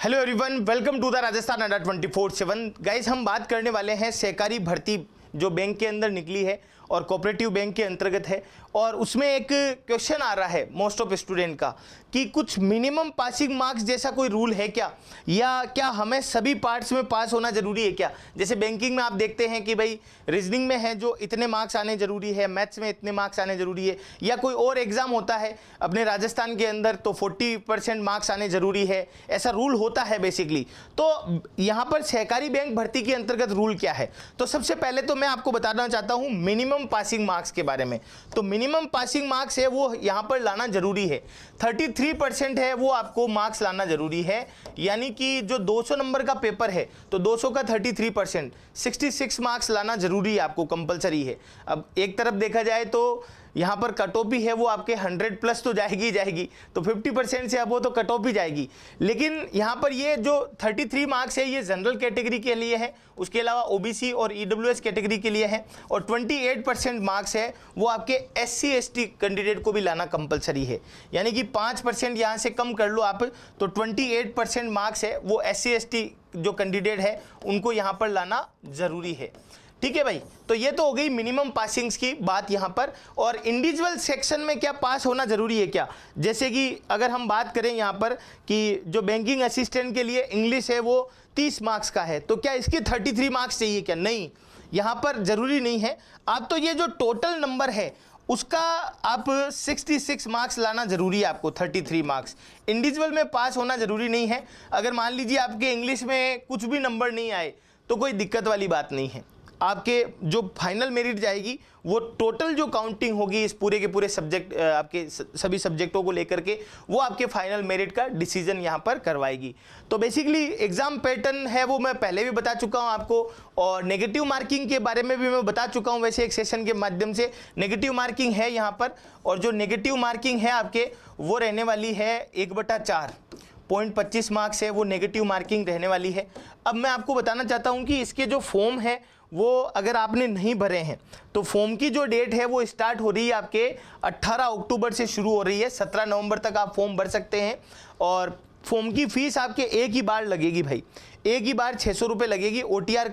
Hello everyone, welcome to the Rajasthan under 24/7। Guys, हम बात करने वाले हैं सहकारी भर्ती जो बैंक के अंदर निकली है और कोऑपरेटिव बैंक के अंतर्गत है। और उसमें एक क्वेश्चन आ रहा है मोस्ट ऑफ स्टूडेंट का कि कुछ मिनिमम पासिंग मार्क्स जैसा कोई रूल है क्या, या क्या हमें सभी पार्ट्स में पास होना ज़रूरी है क्या। जैसे बैंकिंग में आप देखते हैं कि भाई रीजनिंग में है जो इतने मार्क्स आने ज़रूरी है, मैथ्स में इतने मार्क्स आने ज़रूरी है, या कोई और एग्ज़ाम होता है अपने राजस्थान के अंदर तो 40% मार्क्स आने ज़रूरी है, ऐसा रूल होता है बेसिकली। तो यहाँ पर सहकारी बैंक भर्ती के अंतर्गत रूल क्या है, तो सबसे पहले तो मैं आपको बताना चाहता हूँ मिनिमम पासिंग मार्क्स के बारे में। तो मिनिमम पासिंग मार्क्स है वो यहाँ पर लाना जरूरी है, 33% है वो आपको मार्क्स लाना जरूरी है। यानी कि जो 200 नंबर का पेपर है तो 200 का 33% 66 मार्क्स लाना जरूरी है, आपको कंपलसरी है। अब एक तरफ देखा जाए तो यहाँ पर कट ऑफ भी है वो आपके 100 प्लस तो जाएगी ही जाएगी, तो 50% से अब वो तो कट ऑफ भी जाएगी। लेकिन यहाँ पर ये जो 33 मार्क्स है ये जनरल कैटेगरी के लिए है, उसके अलावा ओबीसी और ईडब्ल्यूएस कैटेगरी के लिए है। और 28% मार्क्स है वो आपके SC ST कैंडिडेट को भी लाना कंपलसरी है। यानी कि 5% यहाँ से कम कर लो आप, तो 28% मार्क्स है वो SC ST जो कैंडिडेट है उनको यहाँ पर लाना ज़रूरी है। ठीक है भाई, तो ये तो हो गई मिनिमम पासिंग्स की बात यहाँ पर। और इंडिविजुअल सेक्शन में क्या पास होना ज़रूरी है क्या, जैसे कि अगर हम बात करें यहाँ पर कि जो बैंकिंग असिस्टेंट के लिए इंग्लिश है वो 30 मार्क्स का है, तो क्या इसके 33 मार्क्स चाहिए क्या? नहीं, यहाँ पर ज़रूरी नहीं है। आप तो ये जो टोटल नंबर है उसका आप 66 मार्क्स लाना जरूरी है, आपको 33 मार्क्स। इंडिविजुअल में पास होना ज़रूरी नहीं है। अगर मान लीजिए आपके इंग्लिश में कुछ भी नंबर नहीं आए तो कोई दिक्कत वाली बात नहीं है, आपके जो फाइनल मेरिट जाएगी वो टोटल जो काउंटिंग होगी इस पूरे के पूरे सब्जेक्ट आपके सभी सब्जेक्टों को लेकर के वो आपके फाइनल मेरिट का डिसीजन यहाँ पर करवाएगी। तो बेसिकली एग्जाम पैटर्न है वो मैं पहले भी बता चुका हूँ आपको, और नेगेटिव मार्किंग के बारे में भी मैं बता चुका हूँ वैसे एक सेशन के माध्यम से। नेगेटिव मार्किंग है यहाँ पर, और जो नेगेटिव मार्किंग है आपके वो रहने वाली है 1/4 0.25 मार्क्स है वो नेगेटिव मार्किंग रहने वाली है। अब मैं आपको बताना चाहता हूँ कि इसके जो फॉर्म है वो अगर आपने नहीं भरे हैं तो फॉर्म की जो डेट है वो स्टार्ट हो रही है आपके 18 अक्टूबर से शुरू हो रही है, 17 नवंबर तक आप फॉर्म भर सकते हैं। और फॉर्म की फीस आपके एक ही बार लगेगी भाई, एक ही बार 600 रुपये लगेगी। OTR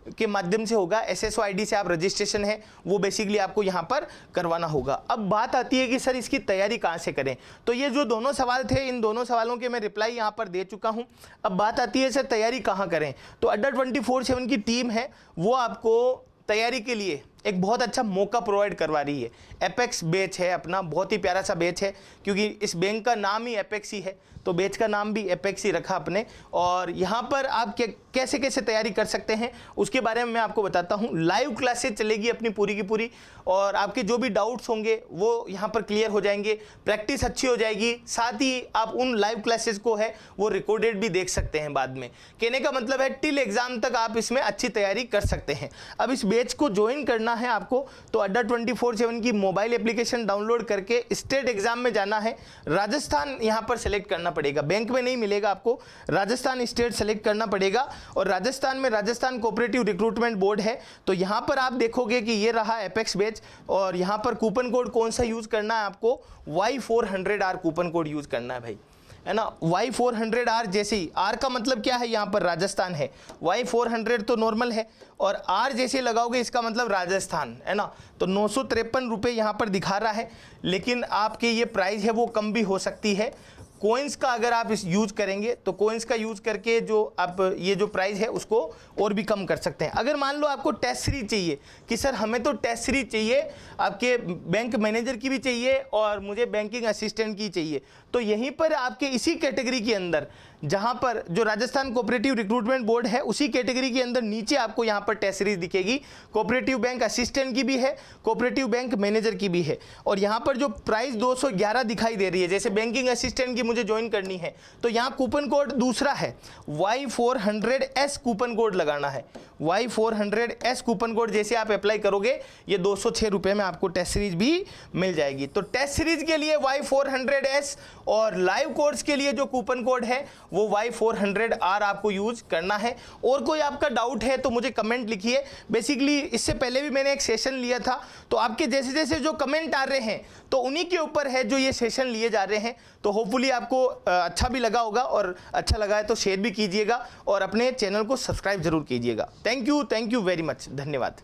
के माध्यम से होगा, SSO ID से आप रजिस्ट्रेशन है वो बेसिकली आपको यहाँ पर करवाना होगा। अब बात आती है कि सर इसकी तैयारी कहाँ से करें, तो ये जो दोनों सवाल थे इन दोनों सवालों के मैं रिप्लाई यहाँ पर दे चुका हूँ। अब बात आती है सर तैयारी कहाँ करें, तो अड्डा 24/7 की टीम है वो आपको तैयारी के लिए एक बहुत अच्छा मौका प्रोवाइड करवा रही है। एपेक्स बैच है अपना, बहुत ही प्यारा सा बैच है क्योंकि इस बैंक का नाम ही एपेक्स ही है, तो बैच का नाम भी एपेक्स ही रखा अपने। और यहाँ पर आप कैसे कैसे तैयारी कर सकते हैं उसके बारे में मैं आपको बताता हूँ। लाइव क्लासेस चलेगी अपनी पूरी की पूरी, और आपके जो भी डाउट्स होंगे वो यहाँ पर क्लियर हो जाएंगे, प्रैक्टिस अच्छी हो जाएगी। साथ ही आप उन लाइव क्लासेस को है वो रिकॉर्डेड भी देख सकते हैं बाद में। कहने का मतलब है टिल एग्जाम तक आप इसमें अच्छी तैयारी कर सकते हैं। अब इस बैच को ज्वाइन करना है आपको तो अड्डा 24/7 की मोबाइल एप्लीकेशन डाउनलोड करके स्टेट एग्जाम में जाना है। राजस्थान यहाँ पर सेलेक्ट करना पड़ेगा, बैंक में नहीं मिलेगा आपको, राजस्थान स्टेट सेलेक्ट करना पड़ेगा। और राजस्थान में राजस्थान कोऑपरेटिव रिक्रूटमेंट बोर्ड है, तो यहाँ पर आप देखोगे कि ये रहा एपेक्स बैच। और यहाँ पर कूपन कोड कौन सा यूज करना है, आपको Y400R कूपन कोड यूज करना है भाई, है ना। Y400R जैसे ही, R का मतलब क्या है यहाँ पर राजस्थान है, Y400 तो नॉर्मल है, और R जैसे लगाओगे इसका मतलब राजस्थान, है ना। तो 953 रुपये यहाँ पर दिखा रहा है, लेकिन आपके ये प्राइस है वो कम भी हो सकती है। कोइंस का अगर आप इस यूज करेंगे तो कोइंस का यूज करके जो आप ये जो प्राइस है उसको और भी कम कर सकते हैं। अगर मान लो आपको टेस्ट सीरीज चाहिए कि सर हमें तो टेस्ट सीरीज चाहिए, आपके बैंक मैनेजर की भी चाहिए और मुझे बैंकिंग असिस्टेंट की चाहिए, तो यहीं पर आपके इसी कैटेगरी के अंदर जहां पर जो राजस्थान कोऑपरेटिव रिक्रूटमेंट बोर्ड है उसी कैटेगरी के अंदर नीचे आपको यहां पर टेस्ट सीरीज दिखेगी। कोऑपरेटिव बैंक असिस्टेंट की भी है, कोऑपरेटिव बैंक मैनेजर की भी है। और यहां पर जो प्राइस 211 दिखाई दे रही है, जैसे बैंकिंग असिस्टेंट की मुझे ज्वाइन करनी है तो यहां कूपन कोड दूसरा है, Y400S कूपन कोड लगाना है। Y400S कूपन कोड जैसे आप अप्लाई करोगे ये 206 रुपये में आपको टेस्ट सीरीज भी मिल जाएगी। तो टेस्ट सीरीज के लिए Y400S और लाइव कोर्स के लिए जो कूपन कोड है वो Y400R आपको यूज करना है। और कोई आपका डाउट है तो मुझे कमेंट लिखिए। बेसिकली इससे पहले भी मैंने एक सेशन लिया था, तो आपके जैसे जैसे जो कमेंट आ रहे हैं तो उन्हीं के ऊपर है जो ये सेशन लिए जा रहे हैं। तो होपफुली आपको अच्छा भी लगा होगा, और अच्छा लगा है तो शेयर भी कीजिएगा और अपने चैनल को सब्सक्राइब जरूर कीजिएगा। थैंक यू वेरी मच, धन्यवाद।